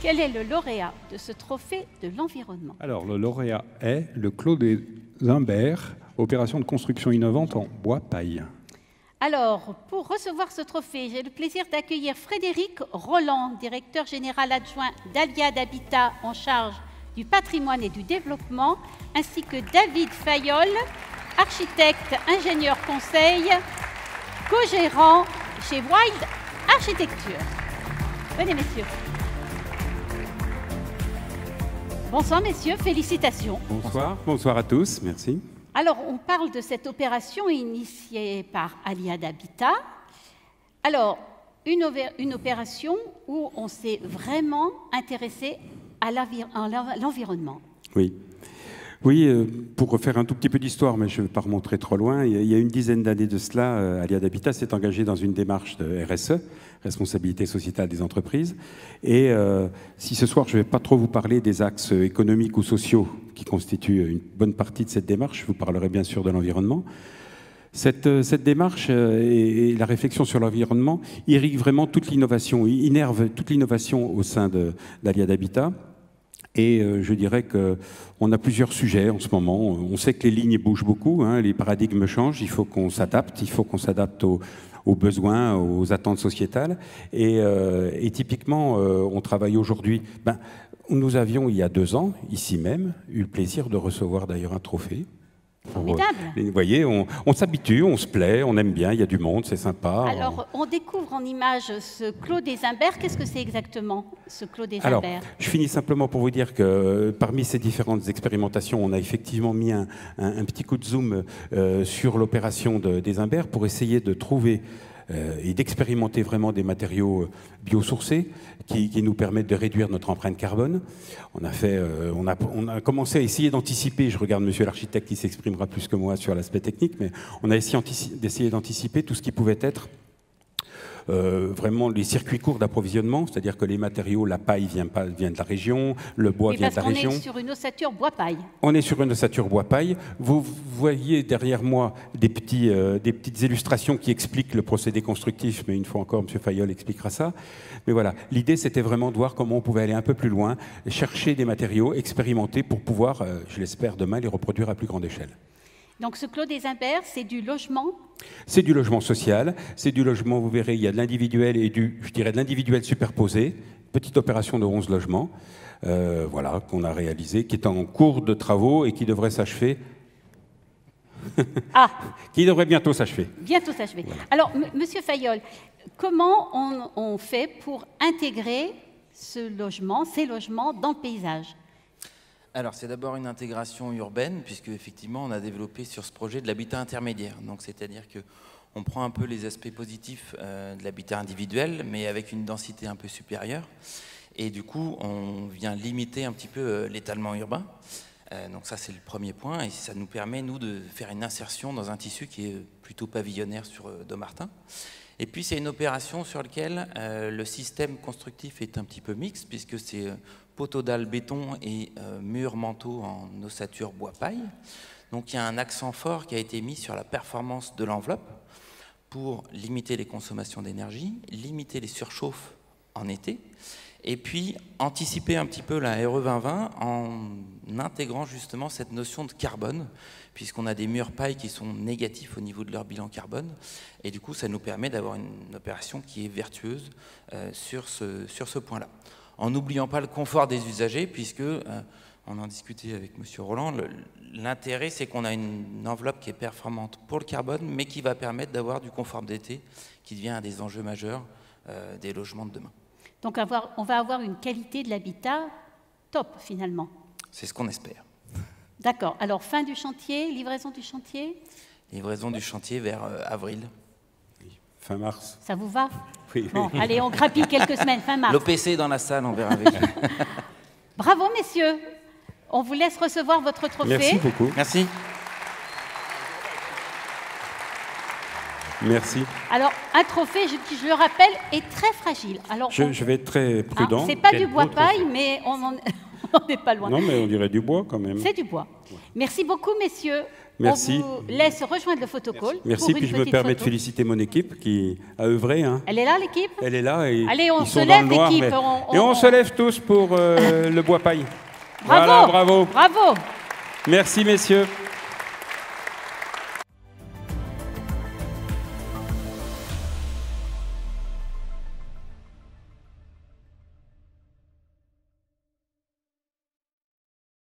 Quel est le lauréat de ce trophée de l'environnement? Alors, le lauréat est le Clos des Imbert, opération de construction innovante en bois-paille. Alors, pour recevoir ce trophée, j'ai le plaisir d'accueillir Frédéric Roland, directeur général adjoint d'Aliade Habitat en charge du patrimoine et du développement, ainsi que David Fayol, architecte, ingénieur conseil, co-gérant chez Wild Architecture. Venez, messieurs. Bonsoir, messieurs, félicitations. Bonsoir, bonsoir à tous, merci. Alors, on parle de cette opération initiée par Aliade Habitat. Alors, une opération où on s'est vraiment intéressé à l'environnement. Oui. Oui, pour refaire un tout petit peu d'histoire, mais je ne vais pas remontrer trop loin, il y a une dizaine d'années de cela, Aliade Habitat s'est engagé dans une démarche de RSE, responsabilité sociétale des entreprises. Et si ce soir, je ne vais pas trop vous parler des axes économiques ou sociaux qui constituent une bonne partie de cette démarche, je vous parlerai bien sûr de l'environnement. Cette démarche et la réflexion sur l'environnement irrigue vraiment toute l'innovation, innerve toute l'innovation au sein d'Aliade Habitat. Et je dirais qu'on a plusieurs sujets en ce moment. On sait que les lignes bougent beaucoup, hein, les paradigmes changent, il faut qu'on s'adapte, aux besoins, aux attentes sociétales. Et typiquement, on travaille aujourd'hui. Nous avions, il y a 2 ans, ici même, eu le plaisir de recevoir d'ailleurs un trophée. Formidable. Vous voyez, on s'habitue, on se plaît, on aime bien, il y a du monde, c'est sympa. Alors, on découvre en image ce Clos des Imbert. Qu'est-ce que c'est exactement, ce Clos des Alors, Imbert? je finis simplement pour vous dire que parmi ces différentes expérimentations, on a effectivement mis un petit coup de zoom sur l'opération des Imbert pour essayer de trouver et d'expérimenter vraiment des matériaux biosourcés qui nous permettent de réduire notre empreinte carbone. On a commencé à essayer d'anticiper, je regarde monsieur l'architecte qui s'exprimera plus que moi sur l'aspect technique, mais on a essayé d'essayer d'anticiper tout ce qui pouvait être vraiment les circuits courts d'approvisionnement, c'est-à-dire que les matériaux, la paille vient de la région, le bois vient de la région. On est sur une ossature bois-paille. On est sur une ossature bois-paille. Vous voyez derrière moi des petites illustrations qui expliquent le procédé constructif, mais une fois encore, M. Fayol expliquera ça. Mais voilà, l'idée c'était vraiment de voir comment on pouvait aller un peu plus loin, chercher des matériaux, expérimenter pour pouvoir, je l'espère demain, les reproduire à plus grande échelle. Donc ce Clos des Imbert, c'est du logement? C'est du logement social, c'est du logement, vous verrez, il y a de l'individuel et je dirais de l'individuel superposé, petite opération de 11 logements, voilà, qu'on a réalisé, qui est en cours de travaux et qui devrait s'achever. Qui devrait bientôt s'achever. Bientôt s'achever. Voilà. Alors, monsieur Fayol, comment on fait pour intégrer ces logements dans le paysage? Alors, c'est d'abord une intégration urbaine, puisque effectivement, on a développé sur ce projet de l'habitat intermédiaire. Donc, c'est-à-dire qu'on prend un peu les aspects positifs de l'habitat individuel, mais avec une densité un peu supérieure. Et du coup, on vient limiter un petit peu l'étalement urbain. Donc ça, c'est le premier point. Et ça nous permet, nous, de faire une insertion dans un tissu qui est plutôt pavillonnaire sur Dommartin. Et puis, c'est une opération sur laquelle le système constructif est un petit peu mixte, puisque c'est poteau dalle béton et mur manteau en ossature bois-paille. Donc il y a un accent fort qui a été mis sur la performance de l'enveloppe pour limiter les consommations d'énergie, limiter les surchauffes en été, et puis anticiper un petit peu la RE 2020 en intégrant justement cette notion de carbone, puisqu'on a des murs paille qui sont négatifs au niveau de leur bilan carbone, et du coup ça nous permet d'avoir une opération qui est vertueuse sur ce point-là. En n'oubliant pas le confort des usagers, puisque, on en discutait avec M. Roland, l'intérêt c'est qu'on a une enveloppe qui est performante pour le carbone, mais qui va permettre d'avoir du confort d'été, qui devient un des enjeux majeurs des logements de demain. Donc on va avoir une qualité de l'habitat top finalement. C'est ce qu'on espère. D'accord. Alors fin du chantier, livraison du chantier? Livraison du chantier vers avril. Oui, fin mars. Ça vous va? Oui. Bon, allez, on grappille quelques semaines, fin mars. L'OPC dans la salle, on verra avec. Bravo messieurs. On vous laisse recevoir votre trophée. Merci beaucoup. Merci. Merci. Alors, un trophée, je le rappelle, est très fragile. Alors, je vais être très prudent. C'est pas du bois paille, mais on n'est pas loin. Non, mais on dirait du bois quand même. C'est du bois. Ouais. Merci beaucoup, messieurs. Merci. On vous laisse rejoindre le photocall. Merci, puis je me permets de féliciter mon équipe qui a œuvré. Hein. Elle est là, l'équipe? Elle est là. Et allez, on ils se sont lève, dans le noir, l'équipe. Et on se lève tous pour le bois paille. Bravo, voilà, bravo. Bravo. Merci, messieurs.